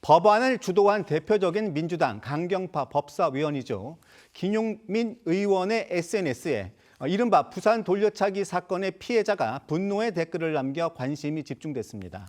법안을 주도한 대표적인 민주당 강경파 법사위원이죠. 김용민 의원의 SNS에 이른바 부산 돌려차기 사건의 피해자가 분노의 댓글을 남겨 관심이 집중됐습니다.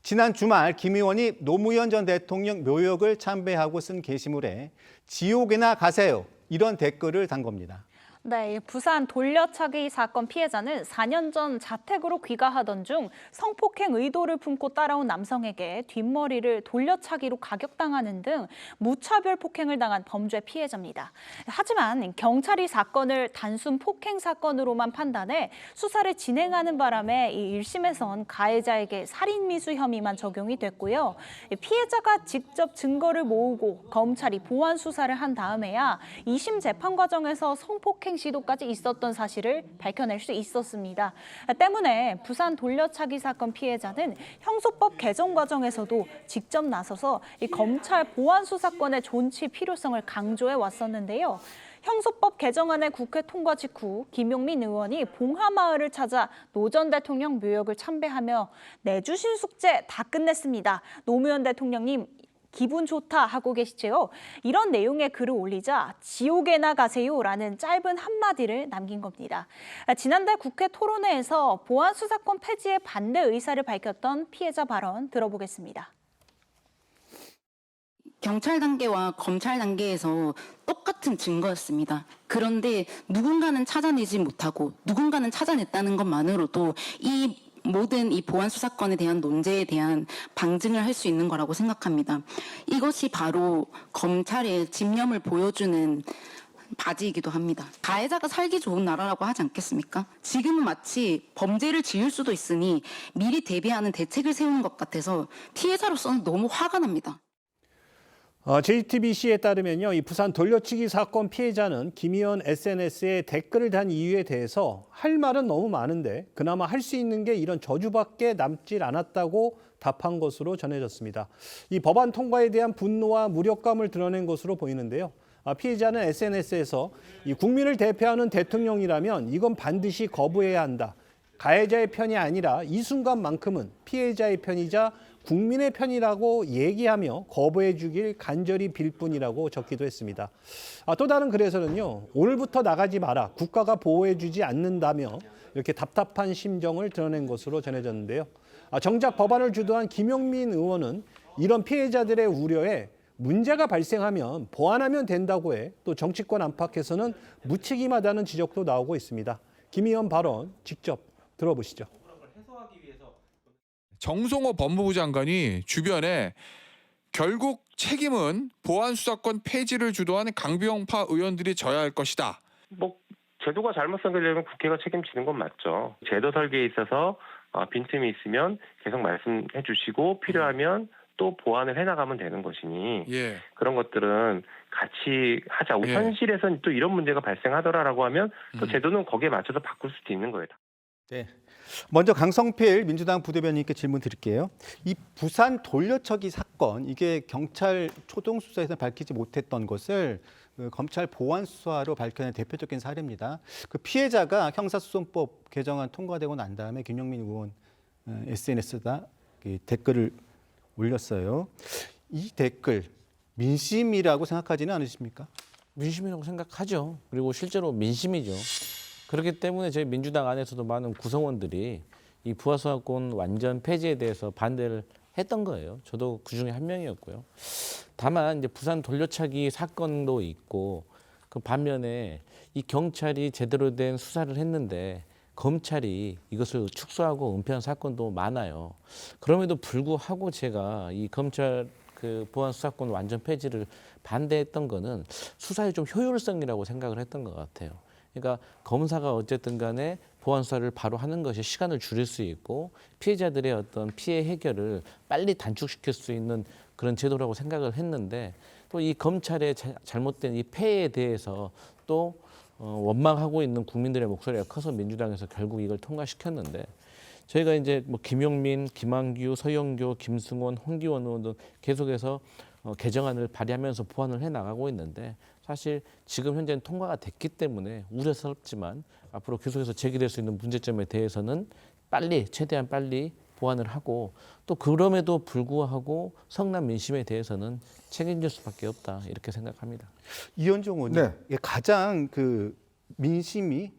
지난 주말 김 의원이 노무현 전 대통령 묘역을 참배하고 쓴 게시물에 지옥에나 가세요 이런 댓글을 단 겁니다. 네, 부산 돌려차기 사건 피해자는 4년 전 자택으로 귀가하던 중 성폭행 의도를 품고 따라온 남성에게 뒷머리를 돌려차기로 가격당하는 등 무차별 폭행을 당한 범죄 피해자입니다. 하지만 경찰이 사건을 단순 폭행 사건으로만 판단해 수사를 진행하는 바람에 이 1심에선 가해자에게 살인미수 혐의만 적용이 됐고요. 피해자가 직접 증거를 모으고 검찰이 보완 수사를 한 다음에야 2심 재판 과정에서 성폭행 시도까지 있었던 사실을 밝혀낼 수 있었습니다. 때문에 부산 돌려차기 사건 피해자는 형소법 개정 과정에서도 직접 나서서 이 검찰 보완 수사권의 존치 필요성을 강조해 왔었는데요. 형소법 개정안의 국회 통과 직후 김용민 의원이 봉하마을을 찾아 노 전 대통령 묘역을 참배하며 내주신 숙제 다 끝냈습니다. 노무현 대통령님 기분 좋다 하고 계시죠. 이런 내용의 글을 올리자 지옥에나 가세요라는 짧은 한마디를 남긴 겁니다. 지난달 국회 토론회에서 보안 수사권 폐지에 반대 의사를 밝혔던 피해자 발언 들어보겠습니다. 경찰 단계와 검찰 단계에서 똑같은 증거였습니다. 그런데 누군가는 찾아내지 못하고 누군가는 찾아냈다는 것만으로도 이 모든 이 보안 수사권에 대한 논제에 대한 방증을 할 수 있는 거라고 생각합니다. 이것이 바로 검찰의 집념을 보여주는 바지이기도 합니다. 가해자가 살기 좋은 나라라고 하지 않겠습니까? 지금은 마치 범죄를 지을 수도 있으니 미리 대비하는 대책을 세우는 것 같아서 피해자로서는 너무 화가 납니다. JTBC에 따르면요, 이 부산 돌려치기 사건 피해자는 김 의원 SNS에 댓글을 단 이유에 대해서 할 말은 너무 많은데 그나마 할 수 있는 게 이런 저주밖에 남질 않았다고 답한 것으로 전해졌습니다. 이 법안 통과에 대한 분노와 무력감을 드러낸 것으로 보이는데요. 피해자는 SNS에서 이 국민을 대표하는 대통령이라면 이건 반드시 거부해야 한다. 가해자의 편이 아니라 이 순간만큼은 피해자의 편이자 국민의 편이라고 얘기하며 거부해 주길 간절히 빌 뿐이라고 적기도 했습니다. 또 다른 글에서는요. 오늘부터 나가지 마라. 국가가 보호해 주지 않는다며 이렇게 답답한 심정을 드러낸 것으로 전해졌는데요. 정작 법안을 주도한 김용민 의원은 이런 피해자들의 우려에 문제가 발생하면 보완하면 된다고 해 또 정치권 안팎에서는 무책임하다는 지적도 나오고 있습니다. 김 의원 발언 직접 들어보시죠. 정성호 법무부 장관이 주변에 결국 책임은 보안 수사권 폐지를 주도한 강경파 의원들이 져야 할 것이다. 제도가 잘못 설계되면 국회가 책임지는 건 맞죠. 제도 설계에 있어서 빈틈이 있으면 계속 말씀해 주시고 필요하면 또 보완을 해나가면 되는 것이니 그런 것들은 같이 하자. 현실에서는 또 이런 문제가 발생하더라라고 하면 또 제도는 거기에 맞춰서 바꿀 수도 있는 거예요. 네. 먼저 강성필 민주당 부대변인께 질문 드릴게요. 이 부산 돌려차기 사건, 이게 경찰 초동 수사에서 밝히지 못했던 것을 검찰 보완 수사로 밝혀낸 대표적인 사례입니다. 그 피해자가 형사소송법 개정안 통과되고 난 다음에 김용민 의원 SNS에다 댓글을 올렸어요. 이 댓글 민심이라고 생각하지는 않으십니까? 민심이라고 생각하죠. 그리고 실제로 민심이죠. 그렇기 때문에 저희 민주당 안에서도 많은 구성원들이 이 부하수사권 완전 폐지에 대해서 반대를 했던 거예요. 저도 그 중에 한 명이었고요. 다만 이제 부산 돌려차기 사건도 있고 그 반면에 이 경찰이 제대로 된 수사를 했는데 검찰이 이것을 축소하고 은폐한 사건도 많아요. 그럼에도 불구하고 제가 이 검찰 그 보안 수사권 완전 폐지를 반대했던 거는 수사의 좀 효율성이라고 생각을 했던 것 같아요. 그러니까 검사가 어쨌든 간에 보안 수사를 바로 하는 것이 시간을 줄일 수 있고 피해자들의 어떤 피해 해결을 빨리 단축시킬 수 있는 그런 제도라고 생각을 했는데 또 이 검찰의 잘못된 이 폐해에 대해서 또 원망하고 있는 국민들의 목소리가 커서 민주당에서 결국 이걸 통과시켰는데 저희가 이제 뭐 김용민, 김한규, 서영교, 김승원, 홍기원 의원 등 계속해서 개정안을 발의하면서 보완을 해 나가고 있는데 사실 지금 현재는 통과가 됐기 때문에 우려스럽지만 앞으로 계속해서 제기될 수 있는 문제점에 대해서는 최대한 빨리 보완을 하고 또 그럼에도 불구하고 성남 민심에 대해서는 책임질 수밖에 없다 이렇게 생각합니다. 이현종 의원님, 네. 예, 가장 그 민심이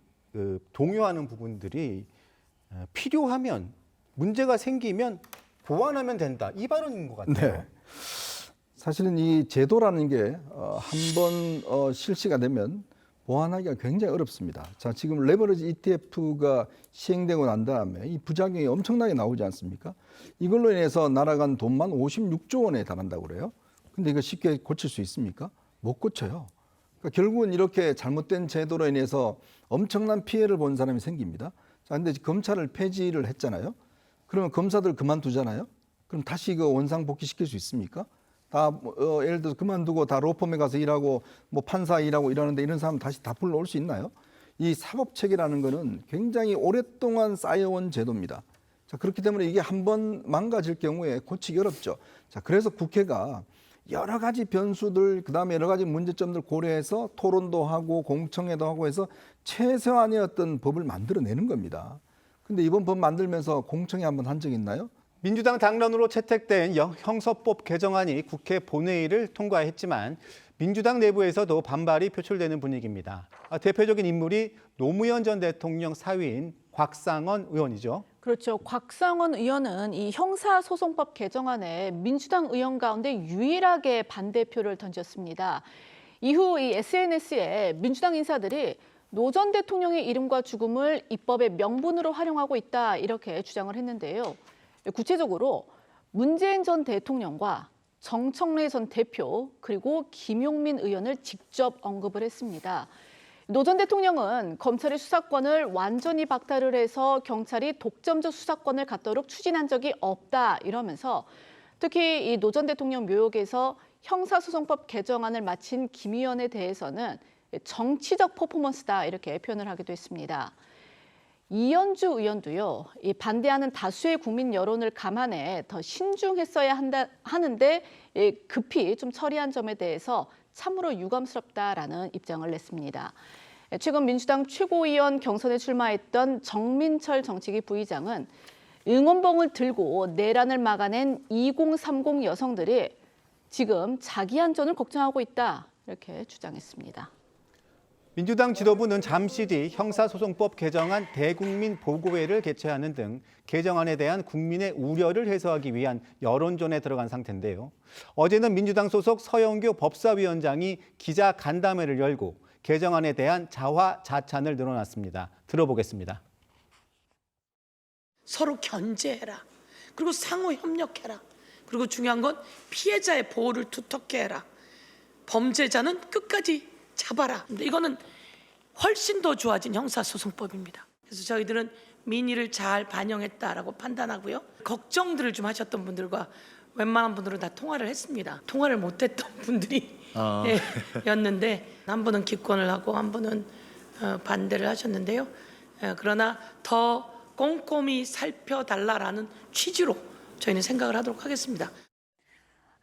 동요하는 부분들이 필요하면 문제가 생기면 보완하면 된다 이 발언인 것 같아요. 네. 사실은 이 제도라는 게 한번 실시가 되면 보완하기가 굉장히 어렵습니다. 자, 지금 레버리지 ETF가 시행되고 난 다음에 이 부작용이 엄청나게 나오지 않습니까? 이걸로 인해서 날아간 돈만 56조 원에 달한다고 그래요. 근데 이거 쉽게 고칠 수 있습니까? 못 고쳐요. 그러니까 결국은 이렇게 잘못된 제도로 인해서 엄청난 피해를 본 사람이 생깁니다. 자, 근데 검찰을 폐지를 했잖아요. 그러면 검사들 그만두잖아요. 그럼 다시 그 원상 복귀시킬 수 있습니까? 다 예를 들어서 그만두고 다 로펌에 가서 일하고 뭐 판사 일하고 이러는데 이런 사람 다시 다 불러올 수 있나요? 이 사법체계라는 거는 굉장히 오랫동안 쌓여온 제도입니다. 자, 그렇기 때문에 이게 한번 망가질 경우에 고치기 어렵죠. 자, 그래서 국회가 여러 가지 변수들 그다음에 여러 가지 문제점들 고려해서 토론도 하고 공청회도 하고 해서 최소한의 어떤 법을 만들어내는 겁니다. 근데 이번 법 만들면서 공청회 한번 한 적 있나요? 민주당 당론으로 채택된 형사법 개정안이 국회 본회의를 통과했지만 민주당 내부에서도 반발이 표출되는 분위기입니다. 대표적인 인물이 노무현 전 대통령 사위인 곽상원 의원이죠. 그렇죠. 곽상원 의원은 이 형사소송법 개정안에 민주당 의원 가운데 유일하게 반대표를 던졌습니다. 이후 이 SNS에 민주당 인사들이 노 전 대통령의 이름과 죽음을 입법의 명분으로 활용하고 있다 이렇게 주장을 했는데요. 구체적으로 문재인 전 대통령과 정청래 전 대표 그리고 김용민 의원을 직접 언급을 했습니다. 노 전 대통령은 검찰의 수사권을 완전히 박탈을 해서 경찰이 독점적 수사권을 갖도록 추진한 적이 없다 이러면서 특히 이 노 전 대통령 묘역에서 형사소송법 개정안을 마친 김 의원에 대해서는 정치적 퍼포먼스다 이렇게 표현을 하기도 했습니다. 이현주 의원도요, 이 반대하는 다수의 국민 여론을 감안해 더 신중했어야 하는데 급히 좀 처리한 점에 대해서 참으로 유감스럽다라는 입장을 냈습니다. 최근 민주당 최고위원 경선에 출마했던 정민철 정치기 부의장은 응원봉을 들고 내란을 막아낸 2030 여성들이 지금 자기 안전을 걱정하고 있다 이렇게 주장했습니다. 민주당 지도부는 잠시 뒤 형사소송법 개정안 대국민 보고회를 개최하는 등 개정안에 대한 국민의 우려를 해소하기 위한 여론전에 들어간 상태인데요. 어제는 민주당 소속 서영교 법사위원장이 기자 간담회를 열고 개정안에 대한 자화자찬을 늘어놨습니다. 들어보겠습니다. 서로 견제해라. 그리고 상호 협력해라. 그리고 중요한 건 피해자의 보호를 두텁게 해라. 범죄자는 끝까지 잡아라. 이거는 훨씬 더 좋아진 형사소송법입니다. 그래서 저희들은 민의를 잘 반영했다라고 판단하고요. 걱정들을 좀 하셨던 분들과 웬만한 분들은 다 통화를 했습니다. 통화를 못했던 분들이 였는데 한 분은 기권을 하고 한 분은 반대를 하셨는데요. 그러나 더 꼼꼼히 살펴달라라는 취지로 저희는 생각을 하도록 하겠습니다.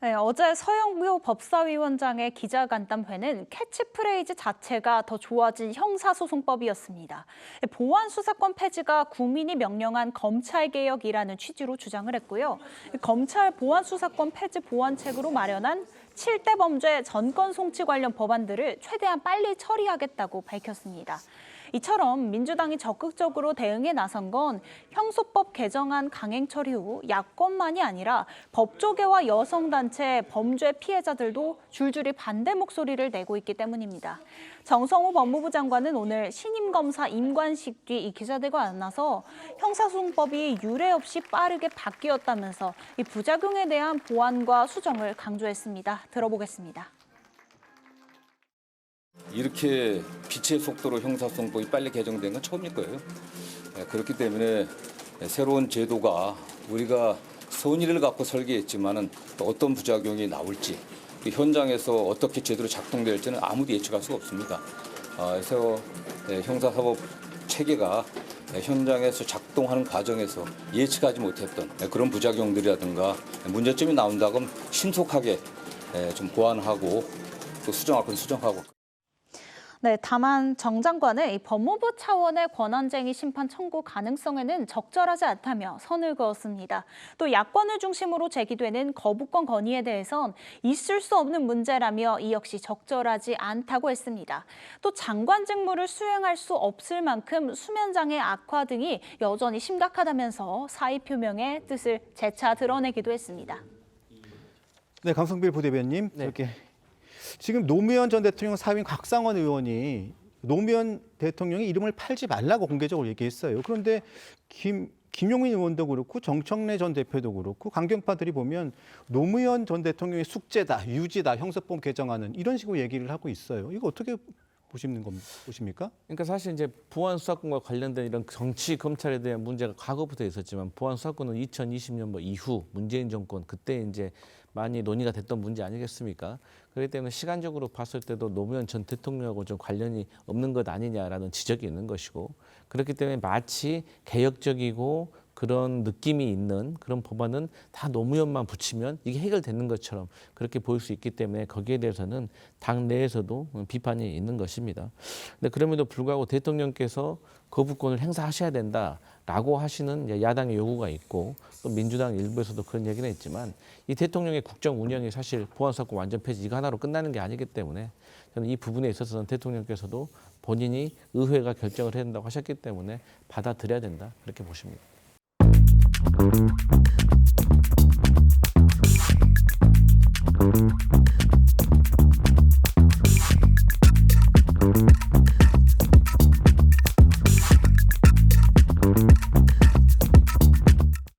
네, 어제 서영교 법사위원장의 기자간담회는 캐치프레이즈 자체가 더 좋아진 형사소송법이었습니다. 보안 수사권 폐지가 국민이 명령한 검찰개혁이라는 취지로 주장을 했고요. 검찰 보안 수사권 폐지 보완책으로 마련한 7대 범죄 전권 송치 관련 법안들을 최대한 빨리 처리하겠다고 밝혔습니다. 이처럼 민주당이 적극적으로 대응에 나선 건 형소법 개정안 강행 처리 후 야권만이 아니라 법조계와 여성단체, 범죄 피해자들도 줄줄이 반대 목소리를 내고 있기 때문입니다. 정성호 법무부 장관은 오늘 신임 검사 임관식 뒤 이 기자들과 만나서 형사소송법이 유례 없이 빠르게 바뀌었다면서 이 부작용에 대한 보완과 수정을 강조했습니다. 들어보겠습니다. 이렇게 빛의 속도로 형사소송법이 빨리 개정된 건 처음일 거예요. 그렇기 때문에 새로운 제도가 우리가 선의를 갖고 설계했지만은 또 어떤 부작용이 나올지 현장에서 어떻게 제대로 작동될지는 아무도 예측할 수가 없습니다. 그래서 형사사법 체계가 현장에서 작동하는 과정에서 예측하지 못했던 그런 부작용들이라든가 문제점이 나온다고 하면 신속하게 좀 보완하고 또 수정할 건 수정하고. 네, 다만 정 장관은 이 법무부 차원의 권한쟁의 심판 청구 가능성에는 적절하지 않다며 선을 그었습니다. 또 야권을 중심으로 제기되는 거부권 건의에 대해선 있을 수 없는 문제라며 이 역시 적절하지 않다고 했습니다. 또 장관 직무를 수행할 수 없을 만큼 수면장애 악화 등이 여전히 심각하다면서 사의 표명의 뜻을 재차 드러내기도 했습니다. 네, 강성필 부대변님, 네. 이렇게 지금 노무현 전 대통령 사위인 곽상원 의원이 노무현 대통령의 이름을 팔지 말라고 공개적으로 얘기했어요. 그런데 김용민 의원도 그렇고 정청래 전 대표도 그렇고 강경파들이 보면 노무현 전 대통령의 숙제다, 유지다, 형사법 개정하는 이런 식으로 얘기를 하고 있어요. 이거 어떻게 보십니까? 그러니까 사실 이제 보안 수사권과 관련된 이런 정치 검찰에 대한 문제가 과거부터 있었지만 보안 수사권은 2020년 이후 문재인 정권 그때 이제 많이 논의가 됐던 문제 아니겠습니까? 그렇기 때문에 시간적으로 봤을 때도 노무현 전 대통령하고 좀 관련이 없는 것 아니냐라는 지적이 있는 것이고 그렇기 때문에 마치 개혁적이고 그런 느낌이 있는 그런 법안은 다 노무현만 붙이면 이게 해결되는 것처럼 그렇게 보일 수 있기 때문에 거기에 대해서는 당 내에서도 비판이 있는 것입니다. 근데 그럼에도 불구하고 대통령께서 거부권을 행사하셔야 된다라고 하시는 야당의 요구가 있고 또 민주당 일부에서도 그런 얘기는 했지만 이 대통령의 국정 운영이 사실 보안수사권 완전 폐지 이거 하나로 끝나는 게 아니기 때문에 저는 이 부분에 있어서는 대통령께서도 본인이 의회가 결정을 해야 된다고 하셨기 때문에 받아들여야 된다 그렇게 보십니다.